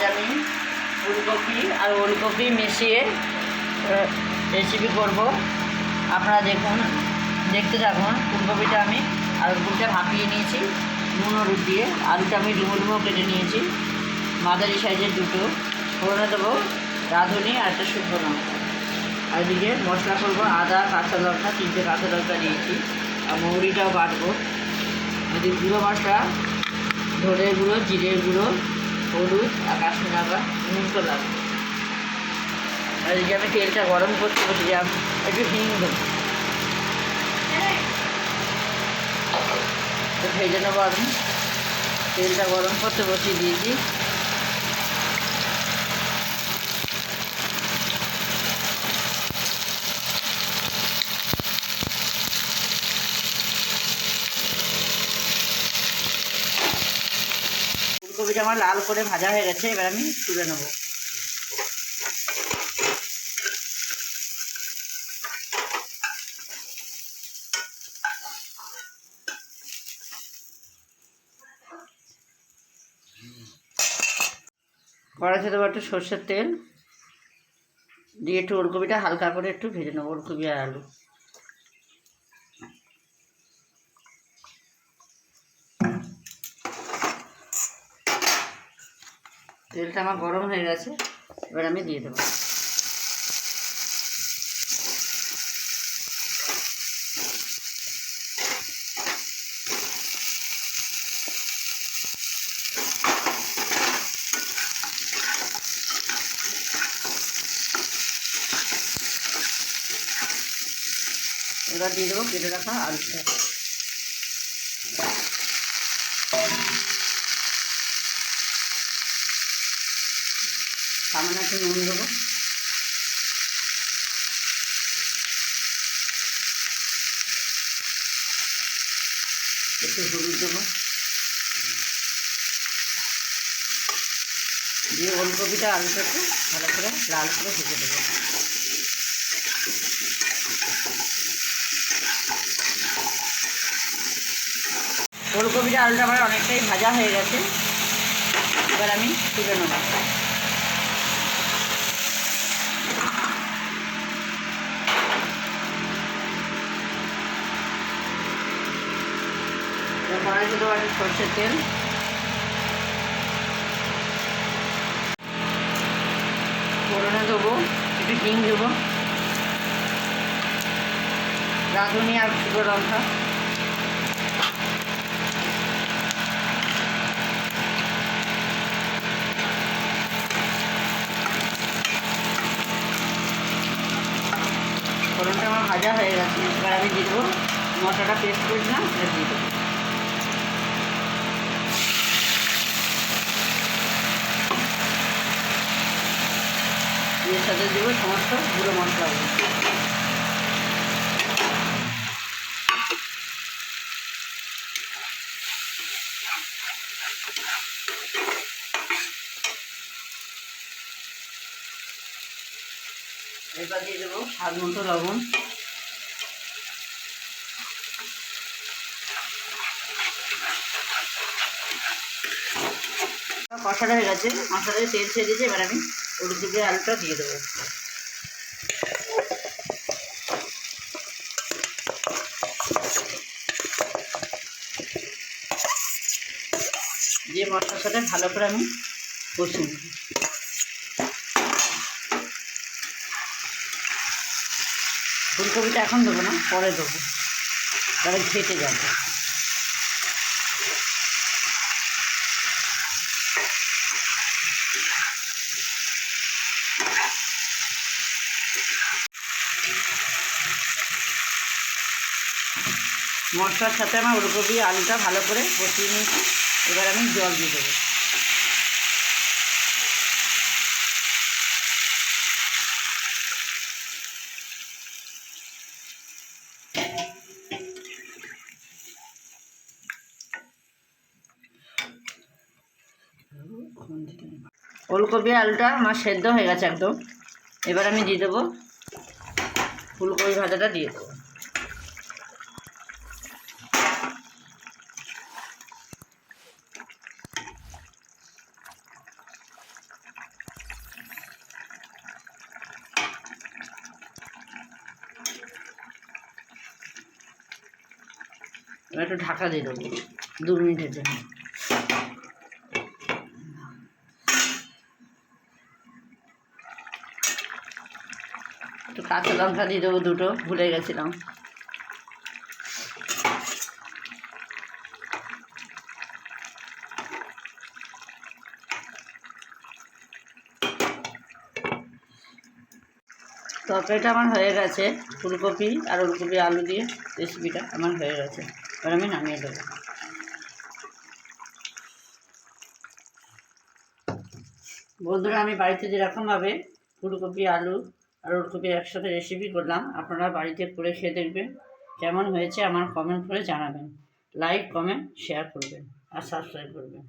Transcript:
আজ আমি ফুলকপি আর ওলকপি মিশিয়ে রেসিপি করব। আপনারা দেখতে থাকুন। ফুলকপিটা আমি আর ওলকপিটা ভাপিয়ে নিয়েছি নুন হলুদ দিয়ে। আলুটা আমি ডুমো ডুমো কেটে নিয়েছি, মাঝারি সাইজের দুটো। ফোড়নে দেবো রাঁধুনি আর একটা শুকনো লঙ্কা। আর এদিকে মশলা করবো আদা, কাঁচা লঙ্কা, 3টে কাঁচা লঙ্কা নিয়েছি, আর মৌরিটাও বাটবো। এদিকে গুঁড়ো মশলা, ধনের গুঁড়ো, জিরের গুঁড়ো, হলুদ আর কাশ্মীর লঙ্কা, নুন তো লাগবে। আর এদিকে আমি তেলটা গরম করতে বসে একটু হিং দেবো, তো ভেজে নেবো। আমি তেলটা গরম করতে বসিয়ে দিয়েছি। ফুলকপিটা আমার লাল করে ভাজা হয়ে গেছে, এবার আমি তুলে নেবো। কড়াইতে দেবো একটু সর্ষের তেল দিয়ে একটু ওলকপিটা হালকা করে একটু ভেজে নেবো, ওলকপি আর আলু। তেলটা আমার গরম হয়ে গেছে, এবার আমি দিয়ে দেবো। এবার দিয়ে দেবো কেটে রাখা আলুটা। সামান্য একটু নুন দেবো, একটু হলুদ দেবো, দিয়ে ওলকপিটা আলুটাকে ভালো করে লাল করে ভেজে দেবো। ওলকপিটা আলুটা আমার অনেকটাই ভাজা হয়ে গেছে, এবার আমি তুলে নেব। কড়াইতে দেবো একটু সর্ষের তেল, ফোড়নে দেবো একটু হিং দেবো, রাঁধুনি আর শুকনো লঙ্কা, ফোড়নটা আমার ভাজা হয়ে গেছে, এবার আমি দিয়ে দেবো মশলাটা পেস্ট করেছিলাম, এটা দিয়ে দেবো। এর সাথে দেবো সমস্ত গুঁড়ো মশলাগুলো। এবার দিয়ে দেবো স্বাদ মতো লবণ, কষাটা হয়ে গেছে, মশলাতে তেল ছেড়ে দিয়েছে, এবার আমি ওর দিকে আলুটা দিয়ে দেবো। দিয়ে মশলার সাথে ভালো করে আমি কষিয়ে নেব। ফুলকপিটা এখন দেবো না, পরে দেবো, তাহলে ঘেটে যাবে। মশলার সাথে আমার ওলকপি আলুটা ভালো করে কষিয়ে নিয়েছি, এবার আমি জল দিয়ে দেবো। ওলকপি আলুটা আমার সেদ্ধ হয়ে গেছে একদম, এবার আমি দিয়ে দেবো ফুলকপি ভাজাটা দিয়ে দেবো। একটু ঢাকা দিয়ে দেবো 2 মিনিটের জন্য। একটু কাঁচা লঙ্কা দিয়ে দেবো 2টো, ভুলে গেছিলাম। তরকারিটা আমার হয়ে গেছে, ফুলকপি আর ওলকপি আলু দিয়ে রেসিপিটা আমার হয়ে গেছে। এবার আমি নামিয়ে দেবো। বন্ধুরা, আমি বাড়িতে যেরকমভাবে ফুলকপি আলু আর ওলকপি একসাথে রেসিপি করলাম, আপনারা বাড়িতে করে খেয়ে দেখবেন। কেমন হয়েছে আমার কমেন্ট করে জানাবেন। লাইক, কমেন্ট, শেয়ার করবেন আর সাবস্ক্রাইব করবেন।